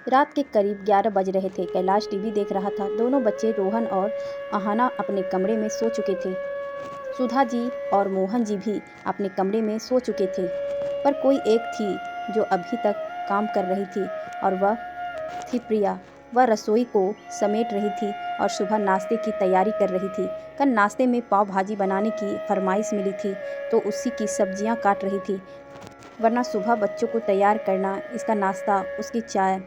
रात के करीब 11 बज रहे थे। कैलाश टीवी देख रहा था। दोनों बच्चे रोहन और अहाना अपने कमरे में सो चुके थे। सुधा जी और मोहन जी भी अपने कमरे में सो चुके थे, पर कोई एक थी जो अभी तक काम कर रही थी, और वह थी प्रिया। वह रसोई को समेट रही थी और सुबह नाश्ते की तैयारी कर रही थी। कल नाश्ते में पाव भाजी बनाने की फरमाइश मिली थी, तो उसी की सब्जियां काट रही थी। वरना सुबह बच्चों को तैयार करना, इसका नाश्ता, उसकी चाय,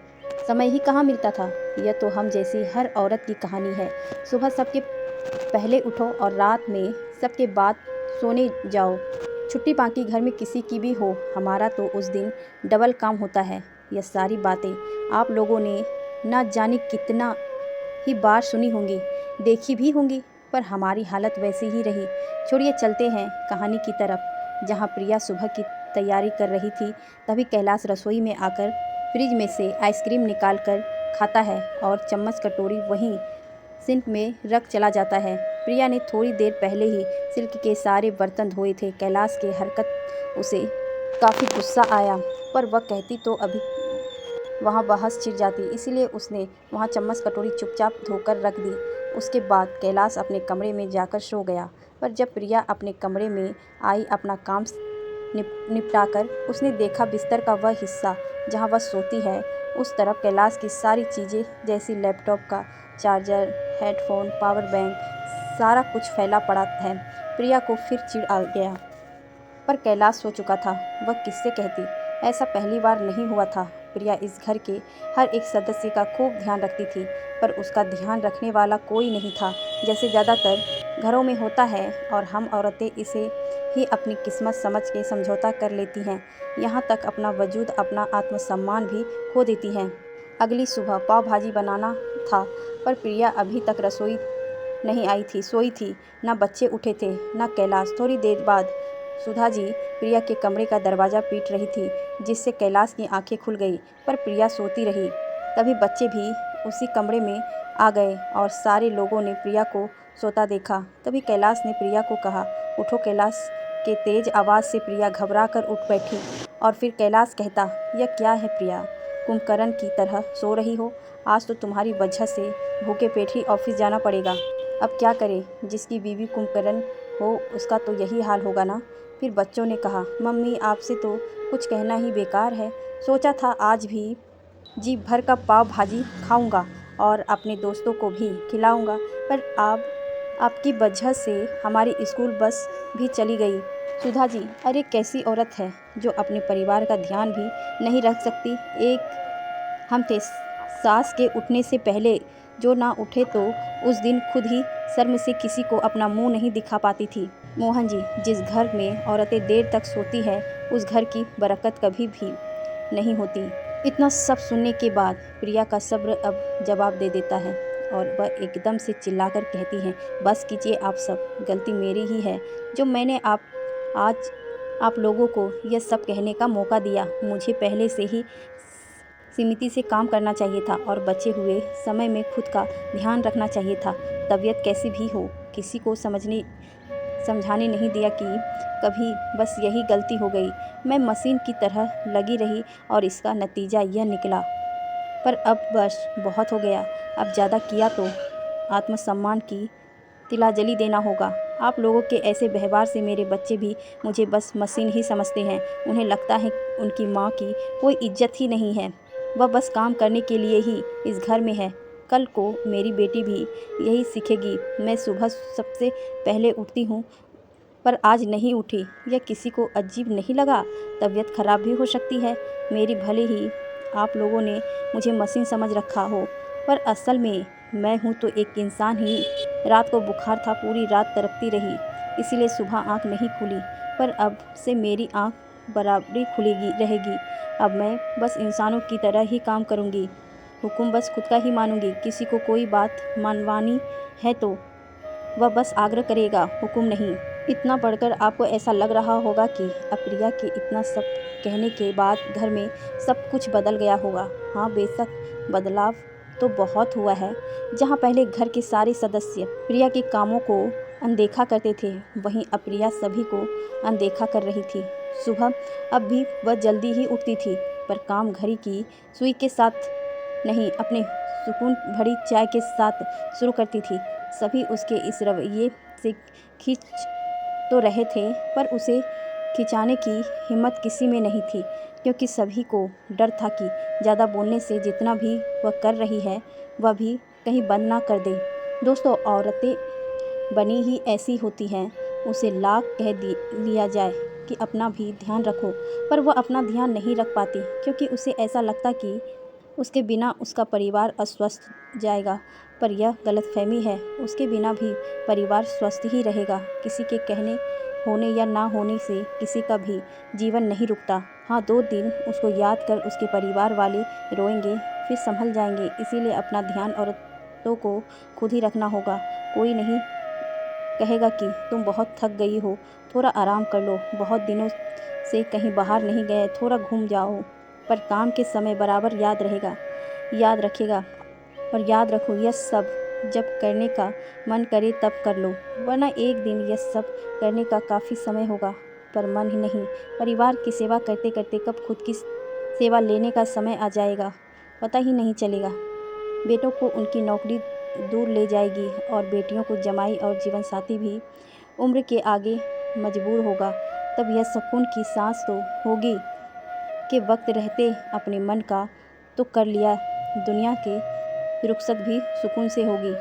समय ही कहाँ मिलता था। यह तो हम जैसी हर औरत की कहानी है। सुबह सबके पहले उठो और रात में सबके बाद सोने जाओ। छुट्टी बाकी घर में किसी की भी हो, हमारा तो उस दिन डबल काम होता है। यह सारी बातें आप लोगों ने न जाने कितना ही बार सुनी होंगी, देखी भी होंगी, पर हमारी हालत वैसी ही रही। छोड़िए, चलते हैं कहानी की तरफ। जहाँ प्रिया सुबह की तैयारी कर रही थी, तभी कैलाश रसोई में आकर फ्रिज में से आइसक्रीम निकाल कर खाता है और चम्मच कटोरी वहीं सिंक में रख चला जाता है। प्रिया ने थोड़ी देर पहले ही सिल्क के सारे बर्तन धोए थे। कैलाश की हरकत उसे काफ़ी गुस्सा आया, पर वह कहती तो अभी वहाँ बहस छिड़ जाती, इसीलिए उसने वहाँ चम्मच कटोरी चुपचाप धोकर रख दी। उसके बाद कैलाश अपने कमरे में जाकर सो गया। पर जब प्रिया अपने कमरे में आई अपना काम निपटाकर, उसने देखा बिस्तर का वह हिस्सा जहाँ वह सोती है, उस तरफ कैलाश की सारी चीज़ें जैसी लैपटॉप का चार्जर, हेडफोन, पावर बैंक, सारा कुछ फैला पड़ा है। प्रिया को फिर चिढ़ आ गया, पर कैलाश सो चुका था। वह किससे कहती? ऐसा पहली बार नहीं हुआ था। प्रिया इस घर के हर एक सदस्य का खूब ध्यान रखती थी, पर उसका ध्यान रखने वाला कोई नहीं था, जैसे ज़्यादातर घरों में होता है, और हम औरतें इसे ही अपनी किस्मत समझ के समझौता कर लेती हैं, यहाँ तक अपना वजूद, अपना आत्मसम्मान भी खो देती हैं। अगली सुबह पाव भाजी बनाना था, पर प्रिया अभी तक रसोई नहीं आई थी, सोई थी। ना बच्चे उठे थे, ना कैलाश। थोड़ी देर बाद सुधा जी प्रिया के कमरे का दरवाज़ा पीट रही थी, जिससे कैलाश की आंखें खुल गई, पर प्रिया सोती रही। तभी बच्चे भी उसी कमरे में आ गए और सारे लोगों ने प्रिया को सोता देखा। तभी कैलाश ने प्रिया को कहा, उठो। कैलाश के तेज आवाज़ से प्रिया घबरा कर उठ बैठी, और फिर कैलाश कहता, यह क्या है प्रिया, कुंभकर्ण की तरह सो रही हो? आज तो तुम्हारी वजह से भूखे पेट ही ऑफिस जाना पड़ेगा। अब क्या करें, जिसकी बीवी कुंभकर्ण हो उसका तो यही हाल होगा ना। फिर बच्चों ने कहा, मम्मी आपसे तो कुछ कहना ही बेकार है। सोचा था आज भी जी भर का पाव भाजी खाऊंगा और अपने दोस्तों को भी खिलाऊंगा, पर आपकी वजह से हमारी स्कूल बस भी चली गई। सुधा जी, अरे कैसी औरत है जो अपने परिवार का ध्यान भी नहीं रख सकती। एक हम थे, सास के उठने से पहले जो ना उठे तो उस दिन खुद ही शर्म से किसी को अपना मुंह नहीं दिखा पाती थी। मोहन जी, जिस घर में औरतें देर तक सोती है, उस घर की बरकत कभी भी नहीं होती। इतना सब सुनने के बाद प्रिया का सब्र अब जवाब दे देता है, और वह एकदम से चिल्लाकर कहती है, बस कीजिए आप सब, गलती मेरी ही है जो मैंने आज आप लोगों को यह सब कहने का मौका दिया। मुझे पहले से ही सीमिति से काम करना चाहिए था, और बचे हुए समय में खुद का ध्यान रखना चाहिए था। तबीयत कैसी भी हो, किसी को समझाने नहीं दिया कि कभी, बस यही गलती हो गई। मैं मशीन की तरह लगी रही और इसका नतीजा यह निकला। पर अब बस बहुत हो गया। अब ज़्यादा किया तो आत्मसम्मान की तिलांजलि देना होगा। आप लोगों के ऐसे व्यवहार से मेरे बच्चे भी मुझे बस मशीन ही समझते हैं। उन्हें लगता है उनकी माँ की कोई इज्जत ही नहीं है, वह बस काम करने के लिए ही इस घर में है। कल को मेरी बेटी भी यही सीखेगी। मैं सुबह सबसे पहले उठती हूँ, पर आज नहीं उठी। यह किसी को अजीब नहीं लगा? तबीयत खराब भी हो सकती है मेरी, भले ही आप लोगों ने मुझे मशीन समझ रखा हो, पर असल में मैं हूँ तो एक इंसान ही। रात को बुखार था, पूरी रात तड़पती रही, इसीलिए सुबह आँख नहीं खुली, पर अब से मेरी आँख बराबरी खुलेगी रहेगी। अब मैं बस इंसानों की तरह ही काम करूँगी, हुक्म बस खुद का ही मानूंगी। किसी को कोई बात मनवानी है तो वह बस आग्रह करेगा, हुक्म नहीं। इतना पढ़कर आपको ऐसा लग रहा होगा कि अप्रिया के इतना सब कहने के बाद घर में सब कुछ बदल गया होगा। हाँ, बेशक बदलाव तो बहुत हुआ है। जहाँ पहले घर के सारे सदस्य प्रिया के कामों को अनदेखा करते थे, वहीं अप्रिया सभी को अनदेखा कर रही थी। सुबह अब भी वह जल्दी ही उठती थी, पर काम घड़ी की सुई के साथ नहीं अपने सुकून भरी चाय के साथ शुरू करती थी। सभी उसके इस रवैये से खींच तो रहे थे, पर उसे खिंचाने की हिम्मत किसी में नहीं थी, क्योंकि सभी को डर था कि ज़्यादा बोलने से जितना भी वह कर रही है वह भी कहीं बंद ना कर दे। दोस्तों, औरतें बनी ही ऐसी होती हैं, उसे लाख कह लिया जाए कि अपना भी ध्यान रखो, पर वह अपना ध्यान नहीं रख पाती, क्योंकि उसे ऐसा लगता कि उसके बिना उसका परिवार अस्वस्थ जाएगा। पर यह गलतफहमी है, उसके बिना भी परिवार स्वस्थ ही रहेगा। किसी के कहने होने या ना होने से किसी का भी जीवन नहीं रुकता। हाँ, 2 दिन उसको याद कर उसके परिवार वाले रोएंगे, फिर संभल जाएंगे। इसीलिए अपना ध्यान औरतों को खुद ही रखना होगा। कोई नहीं कहेगा कि तुम बहुत थक गई हो, थोड़ा आराम कर लो, बहुत दिनों से कहीं बाहर नहीं गए, थोड़ा घूम जाओ। पर काम के समय बराबर याद रखेगा। और याद रखो, यह सब जब करने का मन करे तब कर लो, वरना एक दिन यह सब करने का काफ़ी समय होगा, पर मन ही नहीं। परिवार की सेवा करते करते कब खुद की सेवा लेने का समय आ जाएगा, पता ही नहीं चलेगा। बेटों को उनकी नौकरी दूर ले जाएगी और बेटियों को जमाई और जीवन साथी भी उम्र के आगे मजबूर होगा। तब यह सुकून की सांस तो होगी कि वक्त रहते अपने मन का तो कर लिया, दुनिया के रुखसत भी सुकून से होगी।